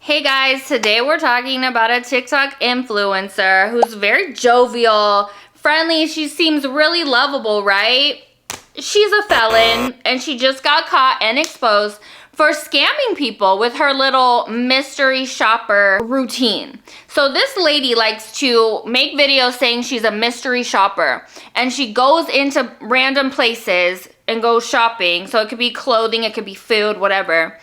Hey guys, today we're talking about a TikTok influencer who's very jovial, friendly. She seems really lovable, right? She's a felon and she just got caught and exposed for scamming people with her little mystery shopper routine. So this lady likes to make videos saying she's a mystery shopper, and she goes into random places and goes shopping. So it could be clothing, it could be food, whatever.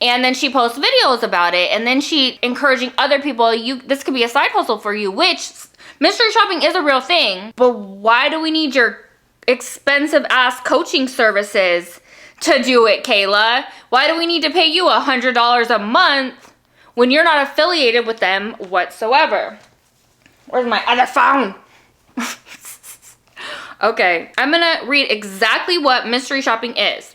And then she posts videos about it, and then she encouraging other people, this could be a side hustle for you, which mystery shopping is a real thing. But why do we need your expensive ass coaching services to do it, Kayla? Why do we need to pay you $100 a month when you're not affiliated with them whatsoever? Where's my other phone? Okay, I'm gonna read exactly what mystery shopping is.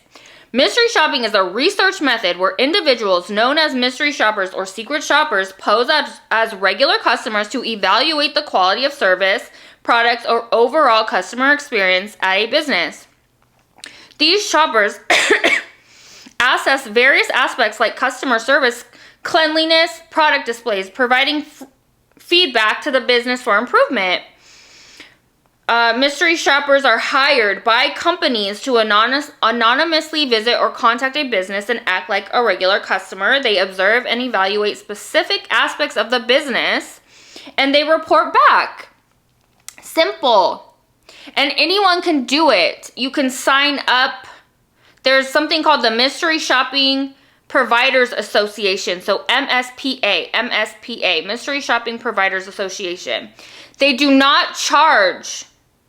Mystery shopping is a research method where individuals known as mystery shoppers or secret shoppers pose as regular customers to evaluate the quality of service, products, or overall customer experience at a business. These shoppers assess various aspects like customer service, cleanliness, product displays, providing feedback to the business for improvement. Mystery shoppers are hired by companies to anonymously visit or contact a business and act like a regular customer. They observe and evaluate specific aspects of the business, and they report back. Simple. And anyone can do it. You can sign up. There's something called the Mystery Shopping Providers Association. So MSPA, Mystery Shopping Providers Association. They do not charge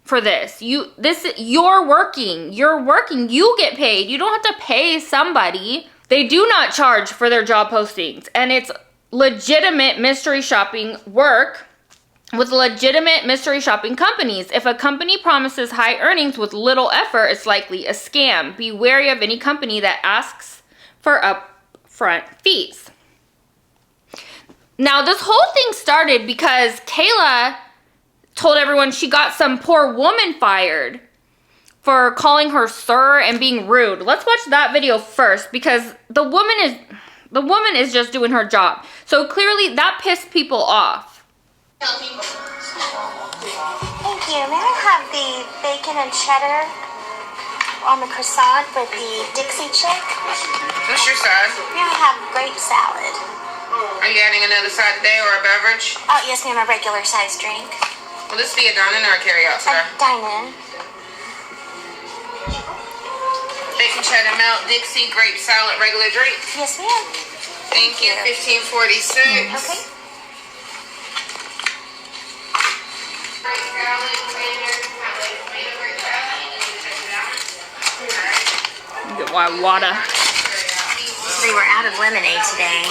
for this. You're working, you get paid. You don't have to pay somebody. They do not charge for their job postings, and it's legitimate mystery shopping work with legitimate mystery shopping companies. If a company promises high earnings with little effort, it's likely a scam. Be wary of any company that asks for upfront fees. Now, this whole thing started because Kayla told everyone she got some poor woman fired for calling her sir and being rude. Let's watch that video first, because the woman is just doing her job. So clearly that pissed people off. Thank you. May I have the bacon and cheddar on the croissant with the Dixie chick? What's your side? May I have grape salad? Are you adding another side today or a beverage? Oh, yes, ma'am, a regular size drink. Will this be a dine-in or a carry-out, sir? Dine-in. Bacon cheddar melt, Dixie, grape salad, regular drink. Yes, ma'am. Thank you. 1546. Okay. Get water. They were out of lemonade today.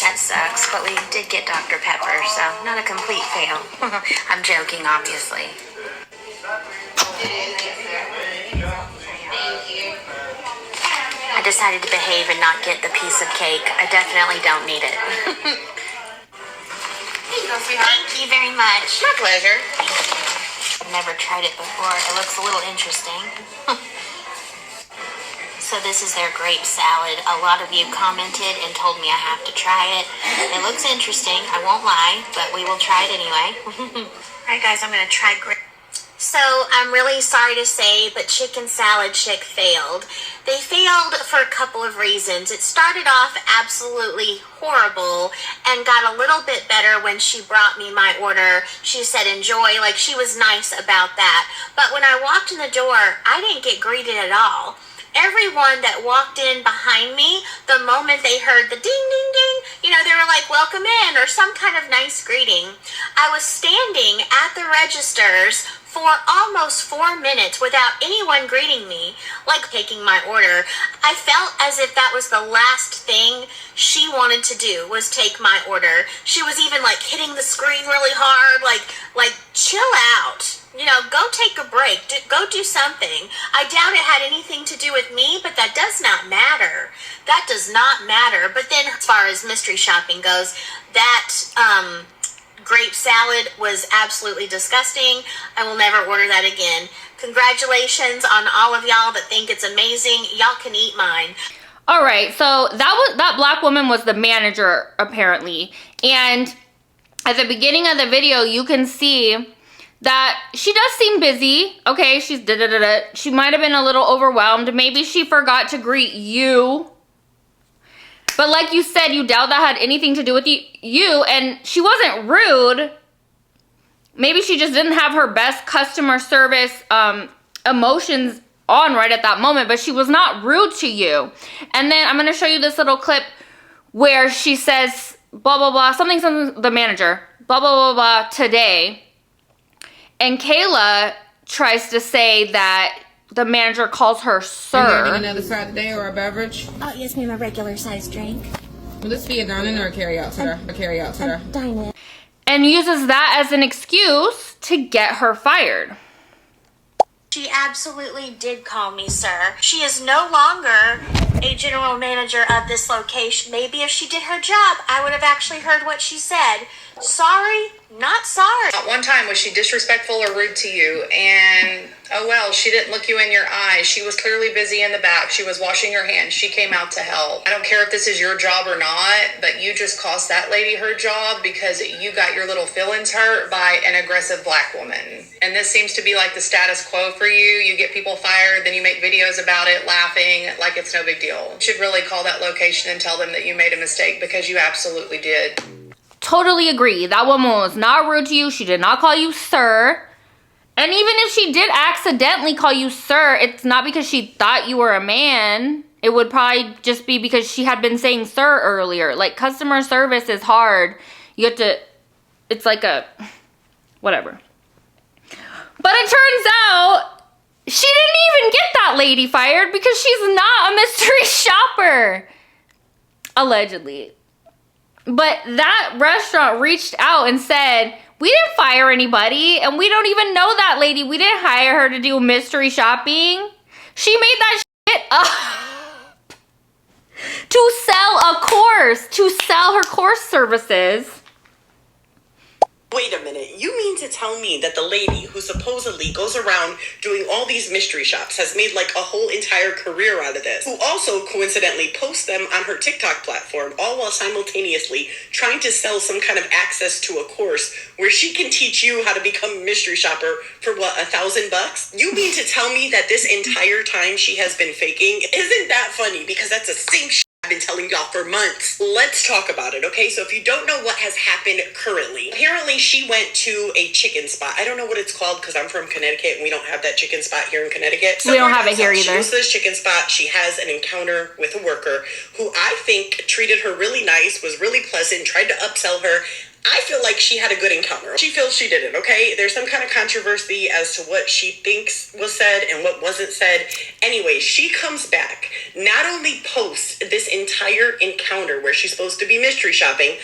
That sucks, but we did get Dr. Pepper, so not a complete fail. I'm joking, obviously. I decided to behave and not get the piece of cake. I definitely don't need it. Thank you very much. My pleasure. I've never tried it before. It looks a little interesting. So this is their grape salad. A lot of you commented and told me I have to try it. It looks interesting, I won't lie, but we will try it anyway. Alright guys, I'm going to try grape. So I'm really sorry to say, but Chicken Salad Chick failed. They failed for a couple of reasons. It started off absolutely horrible and got a little bit better when she brought me my order. She said enjoy, like she was nice about that. But when I walked in the door, I didn't get greeted at all. Everyone that walked in behind me, the moment they heard the ding, ding, ding, they were like, welcome in, or some kind of nice greeting. I was standing at the registers for almost 4 minutes without anyone greeting me, like taking my order. I felt as if that was the last thing she wanted to do, was take my order. She was even like hitting the screen really hard, like chill out. Go take a break. Go do something. I doubt it had anything to do with me, but that does not matter. That does not matter. But then as far as mystery shopping goes, that grape salad was absolutely disgusting. I will never order that again. Congratulations on all of y'all that think it's amazing. Y'all can eat mine. All right, so that black woman was the manager apparently, and at the beginning of the video, you can see that she does seem busy. Okay, she's da-da-da-da. She might have been a little overwhelmed. Maybe she forgot to greet you. But like you said, you doubt that had anything to do with you, and she wasn't rude. Maybe she just didn't have her best customer service emotions on right at that moment, but she was not rude to you. And then I'm going to show you this little clip where she says, blah, blah, blah, something, the manager, blah, blah, blah, blah, today. And Kayla tries to say that the manager calls her sir. Are you having another side today or a beverage? Oh, yes, ma'am, a regular size drink. Will this be a dine-in or a carry-out, sir? A carry-out, sir. Dine-in. And uses that as an excuse to get her fired. She absolutely did call me sir. She is no longer a general manager of this location. Maybe if she did her job, I would have actually heard what she said. Sorry, not sorry. Not one time was she disrespectful or rude to you, and oh well, she didn't look you in your eyes. She was clearly busy in the back. She was washing her hands. She came out to help. I don't care if this is your job or not, but you just cost that lady her job because you got your little feelings hurt by an aggressive black woman. And this seems to be like the status quo for you. You get people fired, then you make videos about it, laughing like it's no big deal. You should really call that location and tell them that you made a mistake, because you absolutely did. Totally agree. That woman was not rude to you. She did not call you sir. And even if she did accidentally call you sir, it's not because she thought you were a man. It would probably just be because she had been saying sir earlier. Like, customer service is hard. You have to, it's like a, whatever. But it turns out she didn't even get that lady fired because she's not a mystery shopper. Allegedly. But that restaurant reached out and said, we didn't fire anybody, and we don't even know that lady. We didn't hire her to do mystery shopping. She made that shit up to sell a course, to sell her course services. Wait a minute, you mean to tell me that the lady who supposedly goes around doing all these mystery shops has made like a whole entire career out of this, who also coincidentally posts them on her TikTok platform, all while simultaneously trying to sell some kind of access to a course where she can teach you how to become a mystery shopper for what, $1,000? You mean to tell me that this entire time she has been faking? Isn't that funny? Because that's the same shit I've been telling y'all for months. Let's talk about it, okay? So if you don't know what has happened currently, apparently she went to a chicken spot. I don't know what it's called because I'm from Connecticut and we don't have that chicken spot here in Connecticut. We don't have it here She either. goes to this chicken spot. She has an encounter with a worker who I think treated her really nice, was really pleasant, tried to upsell her. I feel like she had a good encounter. She feels she didn't, okay? There's some kind of controversy as to what she thinks was said and what wasn't said. Anyway, she comes back, not only posts this entire encounter where she's supposed to be mystery shopping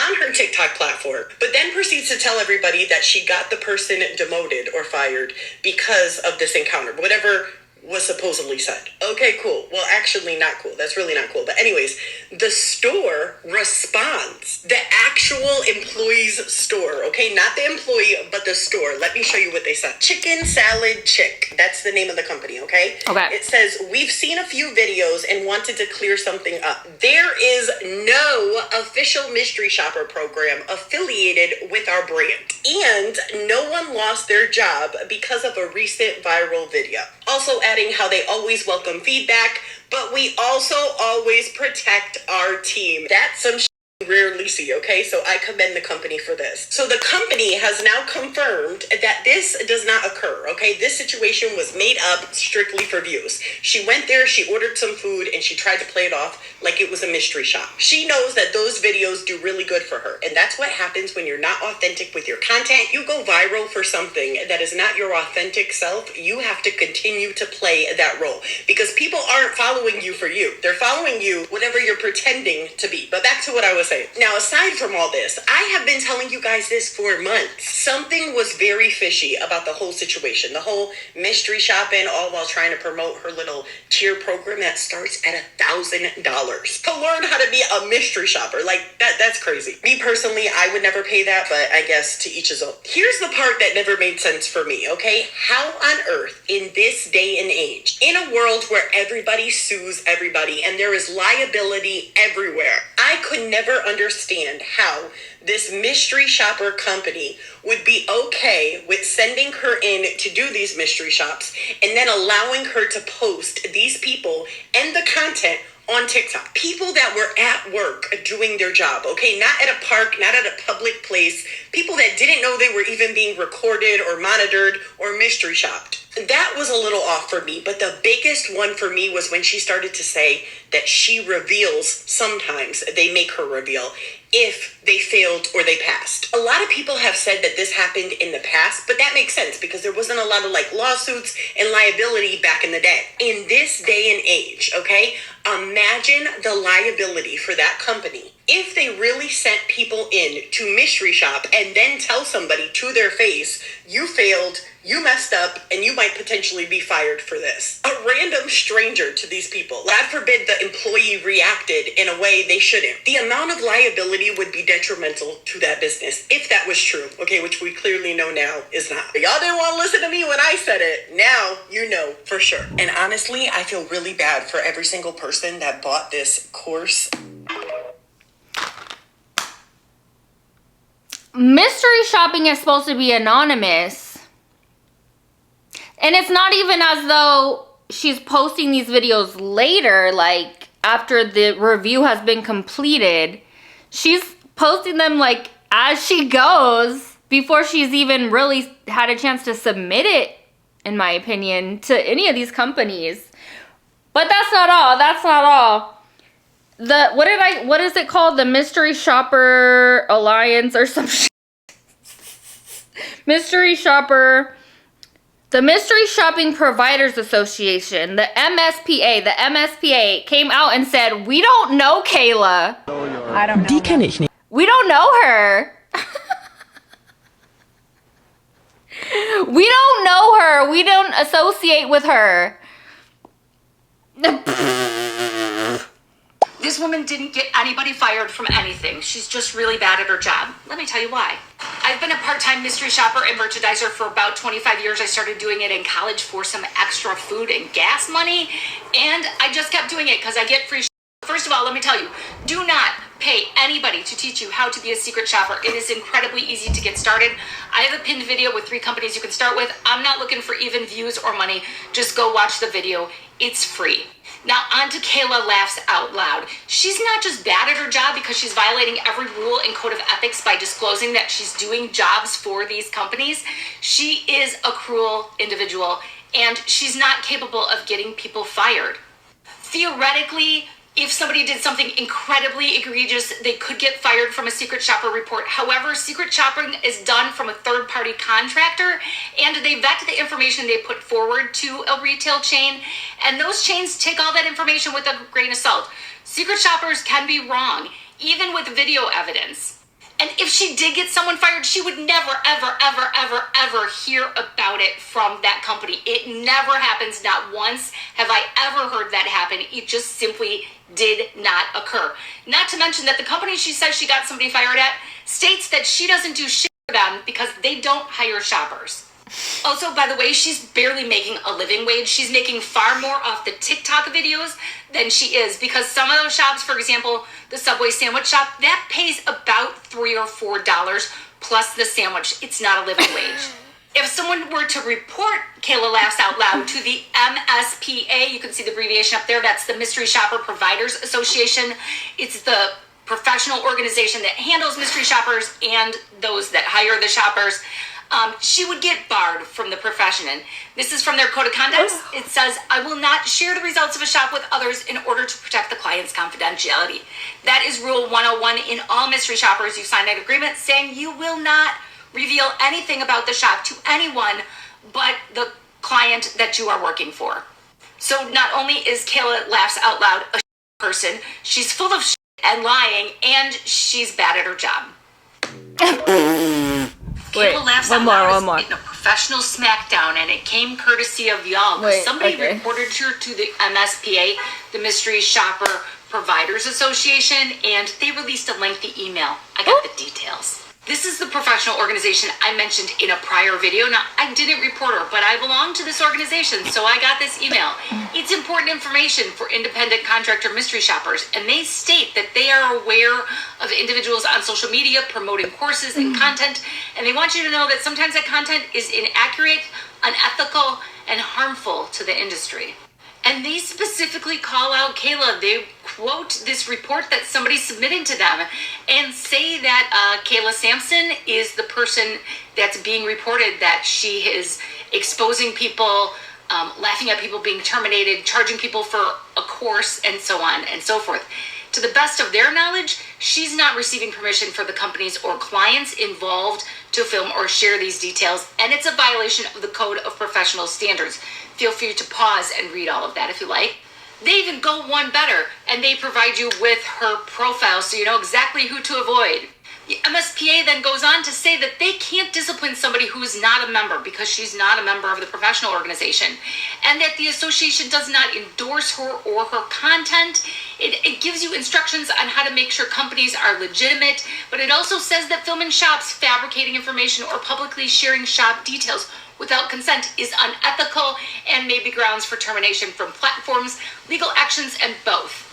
on her TikTok platform, but then proceeds to tell everybody that she got the person demoted or fired because of this encounter, whatever was supposedly said. Okay, cool. Well, actually not cool. That's really not cool. But anyways, the store responds. The actual employee's store, okay? Not the employee, but the store. Let me show you what they said. Chicken Salad Chick. That's the name of the company, okay? Okay. It says, we've seen a few videos and wanted to clear something up. There is no official mystery shopper program affiliated with our brand. And no one lost their job because of a recent viral video. Also adding how they always welcome feedback, but we also always protect our team. That's some rarely see, okay? So I commend the company for this. So the company has now confirmed that this does not occur, okay? This situation was made up strictly for views. She went there, she ordered some food, and she tried to play it off like it was a mystery shop. She knows that those videos do really good for her, and that's what happens when you're not authentic with your content. You go viral for something that is not your authentic self. You have to continue to play that role because people aren't following you for you. They're following you whatever you're pretending to be. But back to what I was say it. Now, aside from all this, I have been telling you guys this for months. Something was very fishy about the whole situation. The whole mystery shopping, all while trying to promote her little tier program that starts at $1,000 to learn how to be a mystery shopper. Like, that's crazy. Me personally, I would never pay that, but I guess to each his own. Here's the part that never made sense for me, okay? How on earth, in this day and age, in a world where everybody sues everybody and there is liability everywhere, I could never understand how this mystery shopper company would be okay with sending her in to do these mystery shops and then allowing her to post these people and the content on TikTok. People that were at work doing their job, okay? Not at a park, not at a public place. People that didn't know they were even being recorded or monitored or mystery shopped. That was a little off for me, but the biggest one for me was when she started to say that she reveals, sometimes they make her reveal, if they failed or they passed. A lot of people have said that this happened in the past, but that makes sense because there wasn't a lot of like lawsuits and liability back in the day. In this day and age, okay, imagine the liability for that company if they really sent people in to mystery shop and then tell somebody to their face, you failed, you messed up, and you might potentially be fired for this. A random stranger to these people. God forbid the employee reacted in a way they shouldn't. The amount of liability would be detrimental to that business if that was true, okay, which we clearly know now is not. Y'all didn't want to listen to me when I said it. Now you know for sure. And honestly, I feel really bad for every single person that bought this course. Mystery shopping is supposed to be anonymous. And it's not even as though she's posting these videos later, like after the review has been completed. She's posting them like as she goes before she's even really had a chance to submit it, in my opinion, to any of these companies. But that's not all. That's not all. What is it called? The Mystery Shopper Alliance or some shit. The Mystery Shopping Providers Association, the MSPA came out and said, we don't know Kayla. I don't know. Die kenne ich nicht. We don't know her. We don't know her. We don't associate with her. This woman didn't get anybody fired from anything. She's just really bad at her job. Let me tell you why. I've been a part-time mystery shopper and merchandiser for about 25 years. I started doing it in college for some extra food and gas money, and I just kept doing it because I get free. First of all, let me tell you, do not pay anybody to teach you how to be a secret shopper. It is incredibly easy to get started. I have a pinned video with 3 companies you can start with. I'm not looking for even views or money. Just go watch the video. It's free. Now on to Kayla Laughs Out Loud. She's not just bad at her job because she's violating every rule and code of ethics by disclosing that she's doing jobs for these companies. She is a cruel individual and she's not capable of getting people fired. Theoretically, if somebody did something incredibly egregious, they could get fired from a secret shopper report. However, secret shopping is done from a third-party contractor, and they vet the information they put forward to a retail chain, and those chains take all that information with a grain of salt. Secret shoppers can be wrong, even with video evidence. And if she did get someone fired, she would never, ever, ever, ever, ever hear about it from that company. It never happens. Not once have I ever heard that happen. It just simply did not occur. Not to mention that the company she says she got somebody fired at states that she doesn't do shit for them because they don't hire shoppers. Also, by the way, she's barely making a living wage. She's making far more off the TikTok videos than she is, because some of those shops, for example, the Subway sandwich shop, that pays about $3 or $4 plus the sandwich. It's not a living wage. If someone were to report Kayla Laughs Out Loud to the MSPA, you can see the abbreviation up there. That's the Mystery Shopper Providers Association. It's the professional organization that handles mystery shoppers and those that hire the shoppers. She would get barred from the profession. And this is from their code of conduct. It says, I will not share the results of a shop with others in order to protect the client's confidentiality. That is Rule 101 in all mystery shoppers. You sign an agreement saying you will not reveal anything about the shop to anyone but the client that you are working for. So not only is Kayla Laughs Out Loud a person, she's full of and lying, and she's bad at her job. Wait, Kayla laughs one out more, loud one more. in a professional smackdown, and it came courtesy of y'all. Wait, Somebody okay. reported her to the MSPA, the Mystery Shopper Providers Association, and they released a lengthy email. I got the details. This is the professional organization I mentioned in a prior video. Now, I didn't report her, but I belong to this organization, so I got this email. It's important information for independent contractor mystery shoppers, and they state that they are aware of individuals on social media promoting courses and content, and they want you to know that sometimes that content is inaccurate, unethical, and harmful to the industry. And they specifically call out Kayla. They quote this report that somebody submitted to them and say that Kayla Sampson is the person that's being reported, that she is exposing people, laughing at people being terminated, charging people for a course, and so on and so forth. To the best of their knowledge, she's not receiving permission for the companies or clients involved to film or share these details, and it's a violation of the Code of Professional Standards. Feel free to pause and read all of that if you like. They even go one better, and they provide you with her profile so you know exactly who to avoid. The MSPA then goes on to say that they can't discipline somebody who is not a member because she's not a member of the professional organization, and that the association does not endorse her or her content. It gives you instructions on how to make sure companies are legitimate, but it also says that filming shops, fabricating information, or publicly sharing shop details without consent is unethical and may be grounds for termination from platforms, legal actions, and both.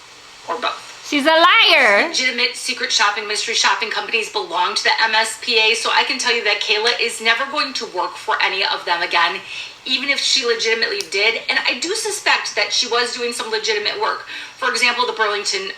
Or both. She's a liar. Legitimate secret shopping, mystery shopping companies belong to the MSPA, so I can tell you that Kayla is never going to work for any of them again, even if she legitimately did. And I do suspect that she was doing some legitimate work. For example, the Burlington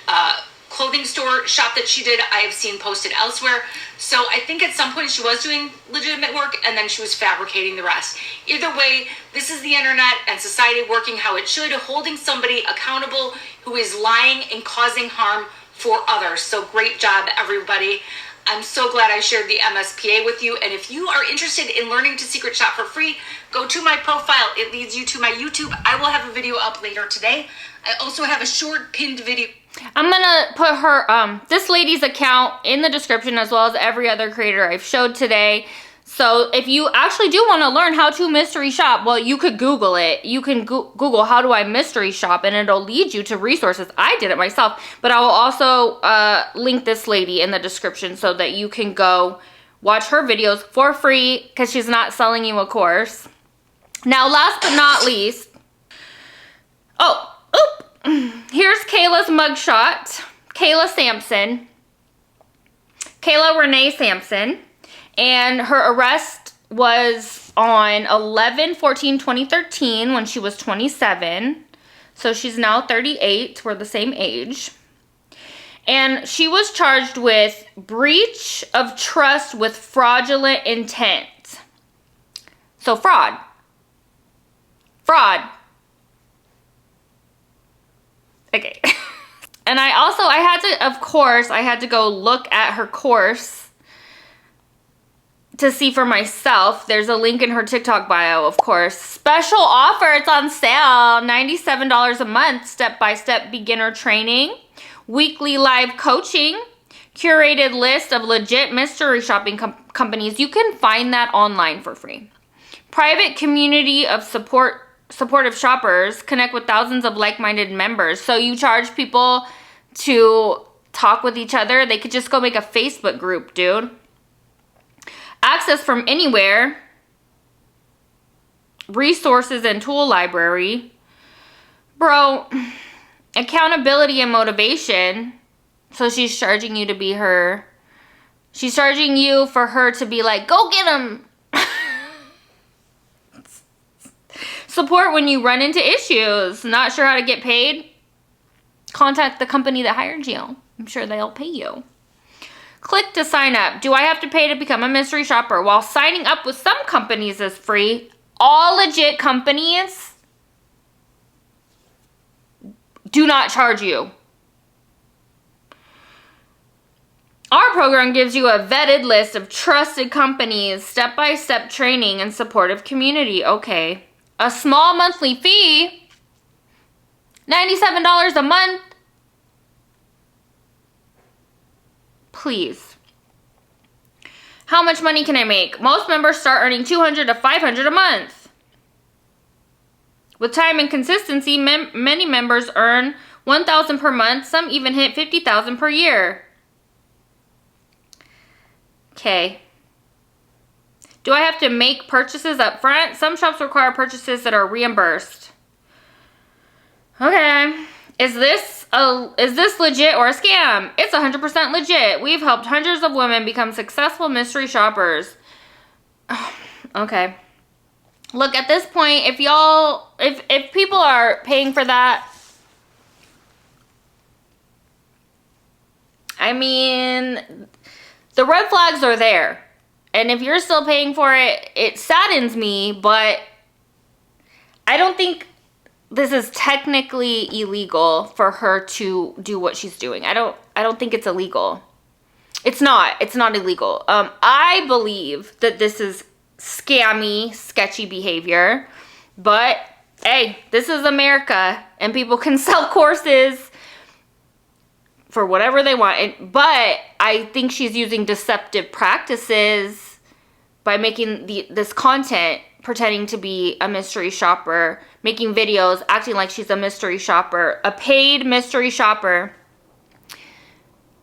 clothing store shop that she did, I have seen posted elsewhere. So I think at some point she was doing legitimate work, and then she was fabricating the rest. Either way, this is the internet and society working how it should, holding somebody accountable who is lying and causing harm for others. So great job, everybody. I'm so glad I shared the MSPA with you. And if you are interested in learning to secret shop for free, go to my profile. It leads you to my YouTube. I will have a video up later today. I also have a short pinned video. I'm gonna put her this lady's account in the description, as well as every other creator I've showed today. So if you actually do want to learn how to mystery shop, well, you could Google it. You can Google how do I mystery shop, and it'll lead you to resources. I did it myself, but I will also link this lady in the description so that you can go watch her videos for free, because she's not selling you a course. Now, last but not least, here's Kayla's mugshot. Kayla Sampson. Kayla Renee Sampson. And her arrest was on 11/14/2013 when she was 27. So she's now 38. We're the same age. And she was charged with breach of trust with fraudulent intent. So fraud. Okay. And I had to go look at her course to see for myself. There's a link in her TikTok bio, of course. Special offer, it's on sale. $97 a month, step-by-step beginner training, weekly live coaching, curated list of legit mystery shopping companies. You can find that online for free. Private community of supportive shoppers, connect with thousands of like-minded members. So you charge people to talk with each other. They could just go make a Facebook group, dude. Access from anywhere. Resources and tool library. Bro, accountability and motivation. So she's charging you to be her. She's charging you for her to be like, go get him. Support when you run into issues. Not sure how to get paid? Contact the company that hired you. I'm sure they'll pay you. Click to sign up. Do I have to pay to become a mystery shopper? While signing up with some companies is free, all legit companies do not charge you. Our program gives you a vetted list of trusted companies, step-by-step training, and supportive community. Okay. A small monthly fee, $97 a month. Please. How much money can I make? Most members start earning $200 to $500 a month. With time and consistency, many members earn $1,000 per month. Some even hit $50,000 per year. Okay. Do I have to make purchases up front? Some shops require purchases that are reimbursed. Okay. Is this legit or a scam? It's 100% legit. We've helped hundreds of women become successful mystery shoppers. Okay. Look, at this point, if people are paying for that, I mean, the red flags are there. And if you're still paying for it, it saddens me, but I don't think this is technically illegal for her to do what she's doing. I don't think it's illegal. It's not illegal. I believe that this is scammy, sketchy behavior, but hey, this is America and people can sell courses for whatever they want. But I think she's using deceptive practices by making this content, pretending to be a mystery shopper, making videos, acting like she's a mystery shopper, a paid mystery shopper,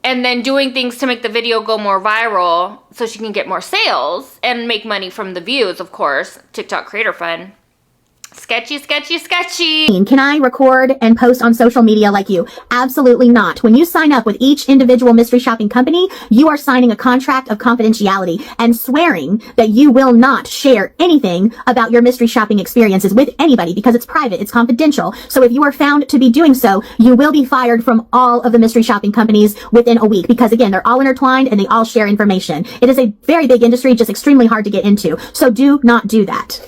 and then doing things to make the video go more viral so she can get more sales and make money from the views, of course. TikTok Creator Fund. Sketchy, sketchy, sketchy. Can I record and post on social media like you? Absolutely not. When you sign up with each individual mystery shopping company, you are signing a contract of confidentiality and swearing that you will not share anything about your mystery shopping experiences with anybody because it's private, it's confidential. So if you are found to be doing so, you will be fired from all of the mystery shopping companies within a week because again, they're all intertwined and they all share information. It is a very big industry, just extremely hard to get into. So do not do that.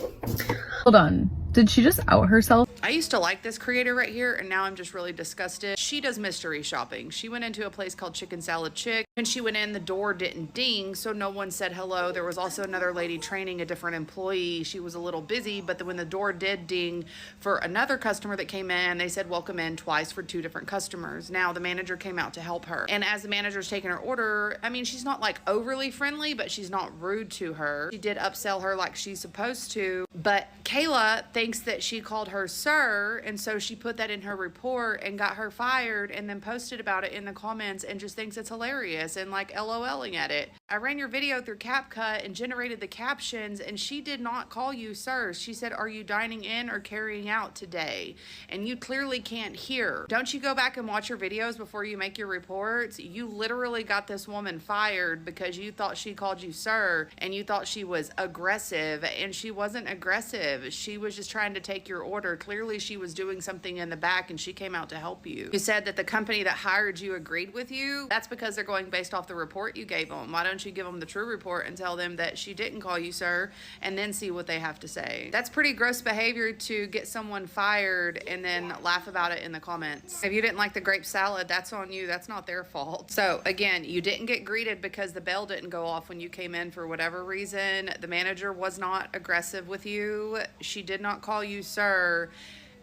Hold on. Did she just out herself? I used to like this creator right here, and now I'm just really disgusted. She does mystery shopping. She went into a place called Chicken Salad Chick. When she went in, the door didn't ding, so no one said hello. There was also another lady training a different employee. She was a little busy, but when the door did ding for another customer that came in, they said welcome in twice for 2 different customers. Now the manager came out to help her. And as the manager's taking her order, I mean, she's not like overly friendly, but she's not rude to her. She did upsell her like she's supposed to, but Kayla thinks that she called her sir, and so she put that in her report and got her fired and then posted about it in the comments and just thinks it's hilarious and like LOLing at it. I ran your video through CapCut and generated the captions, and she did not call you sir. She said, are you dining in or carrying out today? And you clearly can't hear. Don't you go back and watch your videos before you make your reports? You literally got this woman fired because you thought she called you sir and you thought she was aggressive, and she wasn't aggressive. She was just trying to take your order. Clearly she was doing something in the back and she came out to help you. You said that the company that hired you agreed with you. That's because they're going based off the report you gave them. Why don't you give them the true report and tell them that she didn't call you sir and then see what they have to say? That's pretty gross behavior to get someone fired and then laugh about it in the comments. If you didn't like the grape salad, that's on you. That's not their fault. So again, you didn't get greeted because the bell didn't go off when you came in for whatever reason. The manager was not aggressive with you. She did not call you sir.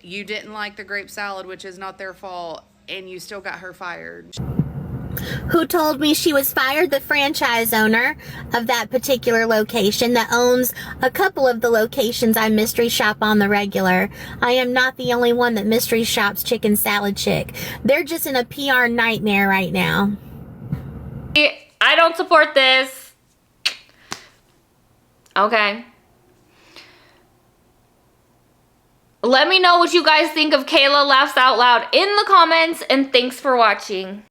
You didn't like the grape salad, which is not their fault, and you still got her fired. Who told me she was fired? The franchise owner of that particular location that owns a couple of the locations I mystery shop on the regular. I am not the only one that mystery shops Chicken Salad Chick. They're just in a PR nightmare right now. I don't support this. Okay. Let me know what you guys think of Kayla Laughs Out Loud in the comments, and thanks for watching.